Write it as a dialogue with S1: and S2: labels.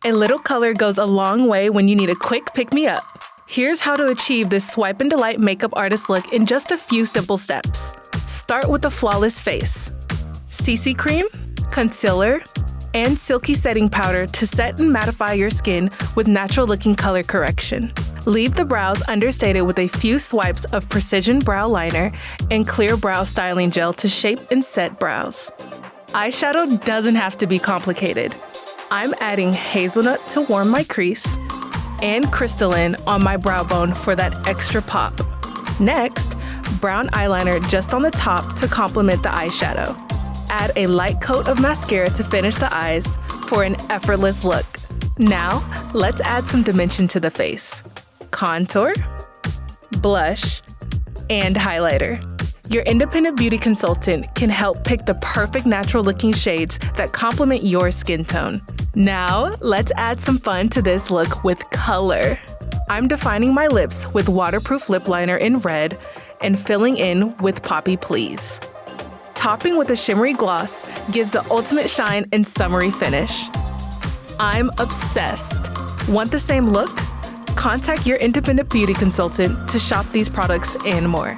S1: A little color goes a long way when you need a quick pick-me-up. Here's how to achieve this swipe and delight makeup artist look in just a few simple steps. Start with a flawless face. CC cream, concealer, and Silky setting powder to set and mattify your skin with natural-looking color correction. Leave the brows understated with a few swipes of precision brow liner and clear brow styling gel to shape and set brows. Eyeshadow doesn't have to be complicated. I'm adding Hazelnut to warm my crease and Crystalline on my brow bone for that extra pop. Next, brown eyeliner just on the top to complement the eyeshadow. Add a light coat of mascara to finish the eyes for an effortless look. Now, let's add some dimension to the face. Contour, blush, and highlighter. Your independent beauty consultant can help pick the perfect natural-looking shades that complement your skin tone. Now, let's add some fun to this look with color. I'm defining my lips with waterproof lip liner in red and filling in with Poppy Please. Topping with a shimmery gloss gives the ultimate shine and summery finish. I'm obsessed. Want the same look? Contact your independent beauty consultant to shop these products and more.